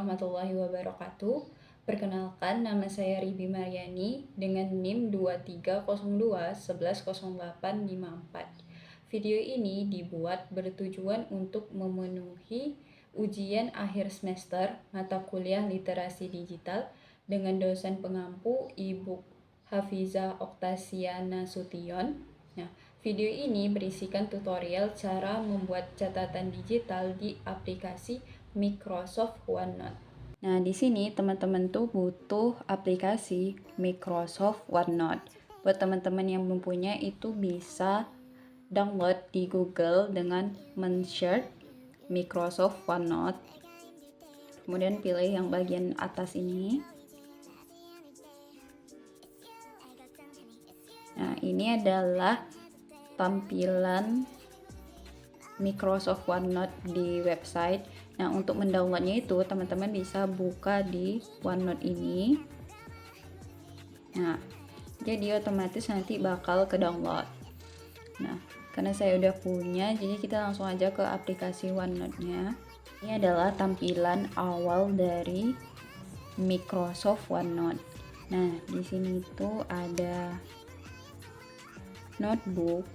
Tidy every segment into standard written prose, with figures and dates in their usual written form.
warahmatullahi wabarakatuh. Perkenalkan, nama saya Ribi Mariani dengan NIM 2302110854. Video ini dibuat bertujuan untuk memenuhi ujian akhir semester mata kuliah literasi digital dengan dosen pengampu Ibu Hafiza Oktasiana Sution. Nah, video ini berisikan tutorial cara membuat catatan digital di aplikasi Microsoft OneNote. Nah, di sini teman-teman tuh butuh aplikasi Microsoft OneNote. Buat teman-teman yang mempunyai itu bisa download di Google dengan men-search Microsoft OneNote. Kemudian pilih yang bagian atas ini. Nah, ini adalah tampilan Microsoft OneNote di website. Nah, untuk mendownloadnya itu teman-teman bisa buka di OneNote ini. Nah, jadi otomatis nanti bakal ke download. Nah, karena saya udah punya, jadi kita langsung aja ke aplikasi OneNote-nya. Ini adalah tampilan awal dari Microsoft OneNote. Nah, di sini tuh ada notebook.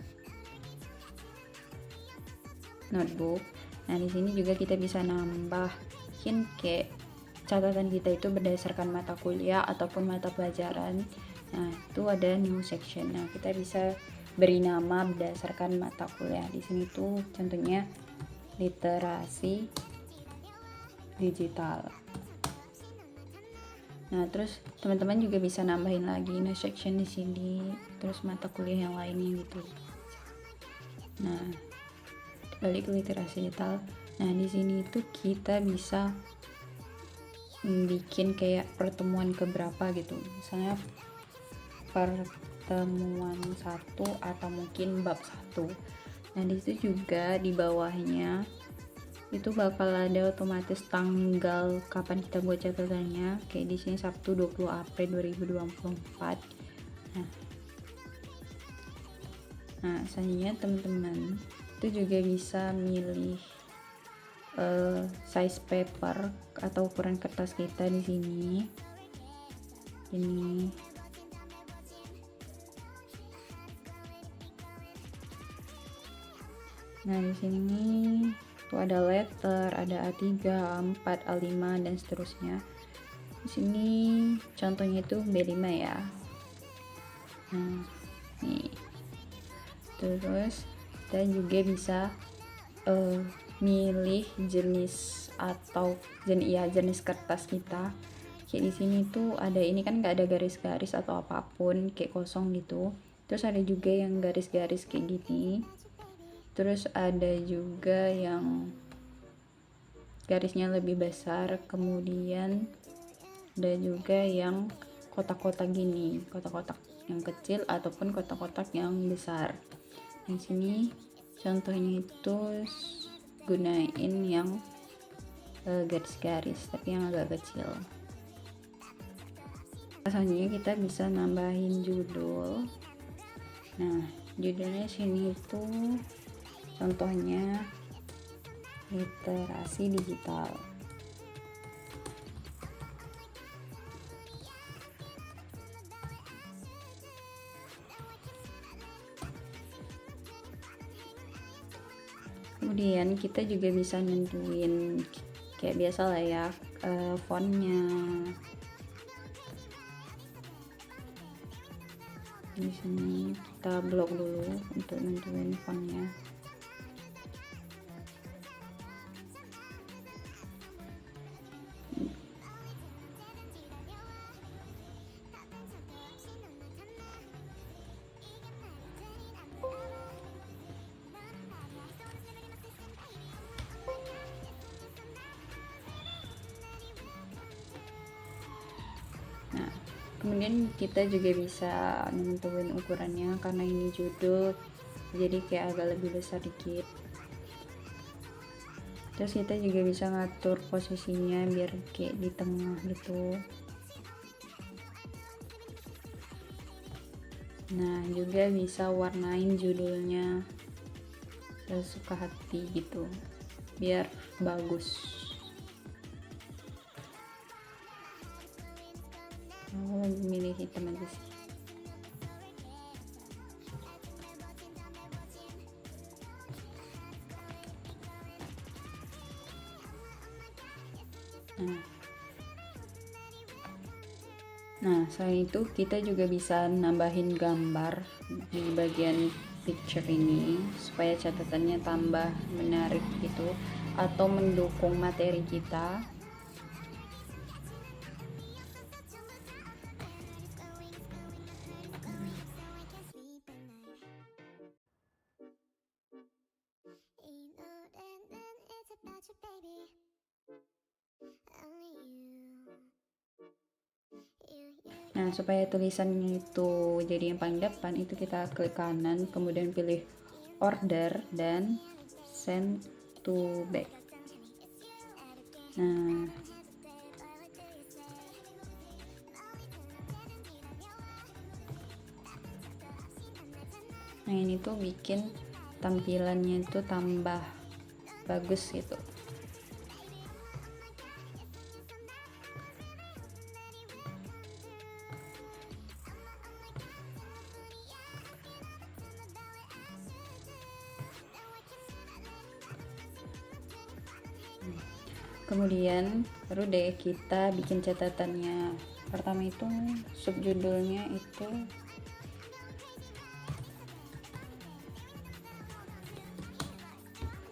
Nah, di sini juga kita bisa nambahin kayak catatan kita itu berdasarkan mata kuliah ataupun mata pelajaran. Nah, itu ada new section. Nah, kita bisa beri nama berdasarkan mata kuliah. Di sini tuh contohnya literasi digital. Nah, terus teman-teman juga bisa nambahin lagi new section di sini, terus mata kuliah yang lainnya gitu. Nah, balik ke literasi digital. Nah, di sini tuh kita bisa bikin kayak pertemuan keberapa gitu. Misalnya pertemuan 1 atau mungkin bab 1. Nah, di situ juga di bawahnya itu bakal ada otomatis tanggal kapan kita buat catatannya. Kayak di sini Sabtu 20 April 2024. Nah, selanjutnya teman-teman itu juga bisa milih size paper atau ukuran kertas kita di sini. Ini nah, di sini tuh ada letter, ada A3, A4, A5 dan seterusnya. Di sini contohnya itu B5 ya. Nah, nih. Terus kita juga bisa milih jenis atau jenis kertas kita. Kayak di sini tuh ada ini kan nggak ada garis-garis atau apapun, kayak kosong gitu. Terus ada juga yang garis-garis kayak gini. Terus ada juga yang garisnya lebih besar, kemudian ada juga yang kotak-kotak gini, kotak-kotak yang kecil ataupun kotak-kotak yang besar. Di sini contohnya itu gunain yang garis-garis tapi yang agak kecil. Selanjutnya kita bisa nambahin judul. Nah, judulnya sini itu contohnya literasi digital. Kemudian kita juga bisa nentuin kayak biasa lah ya, fontnya. Di sini kita blok dulu untuk nentuin fontnya. Nah, kemudian kita juga bisa nentuin ukurannya, karena ini judul jadi kayak agak lebih besar dikit. Terus kita juga bisa ngatur posisinya biar kayak di tengah gitu. Nah, juga bisa warnain judulnya sesuka hati gitu biar bagus. lebih milih hitam aja sih. Nah, selain itu kita juga bisa nambahin gambar di bagian picture ini supaya catatannya tambah menarik gitu atau mendukung materi kita. Nah, supaya tulisannya itu jadi yang paling depan, itu kita klik kanan, kemudian pilih order dan send to back. Nah, ini tuh bikin tampilannya itu tambah bagus gitu. Kemudian baru deh kita bikin catatannya. Pertama itu subjudulnya itu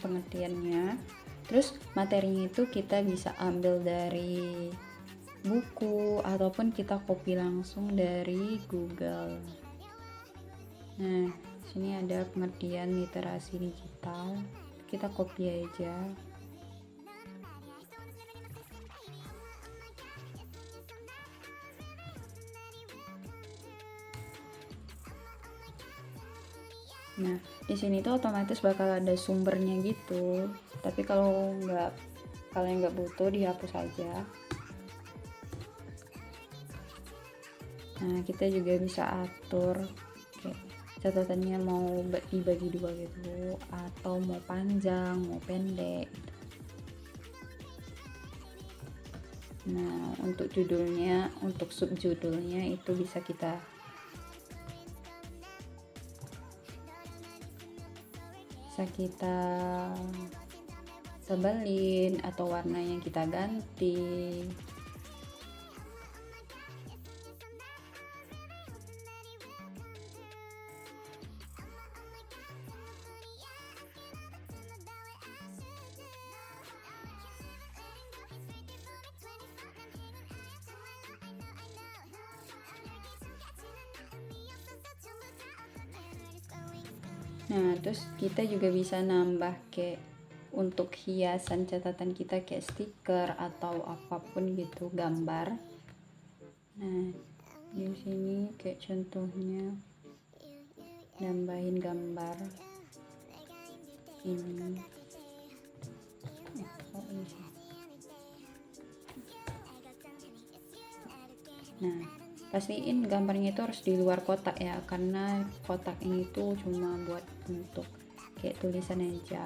pengertiannya, terus materinya itu kita bisa ambil dari buku ataupun kita copy langsung dari Google. Nah, sini ada pengertian literasi digital, kita copy aja. Nah, di sini tuh otomatis bakal ada sumbernya gitu. Tapi kalau kalian nggak butuh, dihapus aja. Nah, kita juga bisa atur kayak catatannya mau dibagi dua gitu, atau mau panjang, mau pendek. Nah, untuk judulnya, untuk subjudulnya itu bisa kita tebelin atau warnanya kita ganti. Nah, terus kita juga bisa nambah kayak untuk hiasan catatan kita kayak stiker atau apapun gitu, gambar. Nah, di sini kayak contohnya nambahin gambar ini. Nah, pastiin gambarnya itu harus di luar kotak ya, karena kotak ini tuh cuma buat untuk kayak tulisan aja.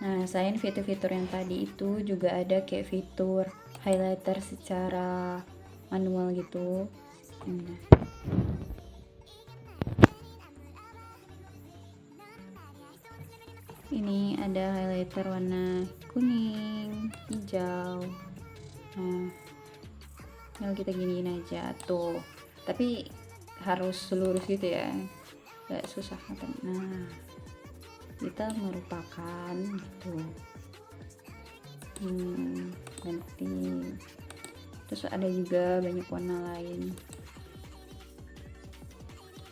Nah, selain fitur-fitur yang tadi itu juga ada kayak fitur highlighter secara manual gitu. Ini ada highlighter warna kuning, hijau. Nah, tinggal kita giniin aja tuh. Tapi harus lurus gitu ya, gak susah. Nah, kita merupakan gitu ganti. Terus ada juga banyak warna lain.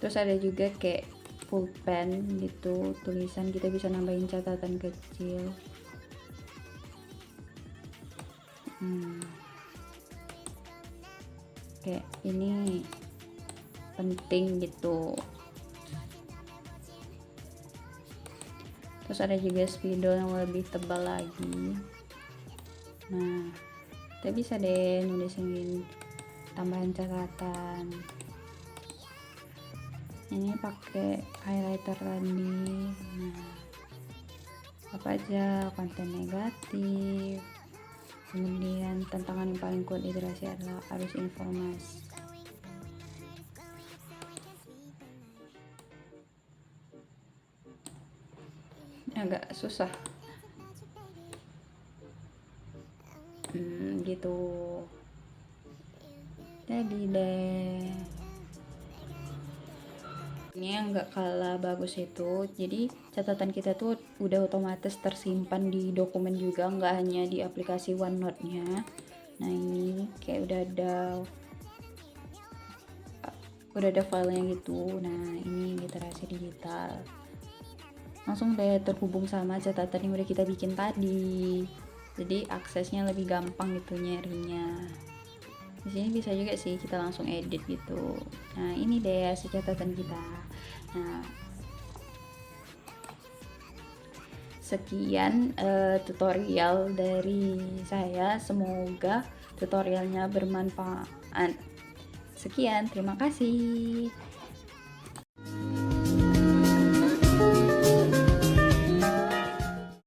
Terus ada juga kayak pulpen gitu, tulisan kita bisa nambahin catatan kecil. Kayak ini penting gitu. Terus ada juga spidol yang lebih tebal lagi. Nah, kita bisa deh nulisin tambahan catatan. Ini pakai highlighter tadi. Nah, apa aja konten negatif. Kemudian tantangan yang paling kuat literasi adalah arus informasi. Agak susah gitu. Jadi deh, ini yang nggak kalah bagus itu, jadi catatan kita tuh udah otomatis tersimpan di dokumen juga, nggak hanya di aplikasi OneNote-nya. Nah, ini kayak udah ada filenya gitu. Nah, ini literasi digital, langsung deh terhubung sama catatan yang udah kita bikin tadi, jadi aksesnya lebih gampang gitu nyarinya. Di sini bisa juga sih kita langsung edit gitu. Nah, ini deh hasil catatan kita. Nah, sekian tutorial dari saya, semoga tutorialnya bermanfaat. Sekian, terima kasih.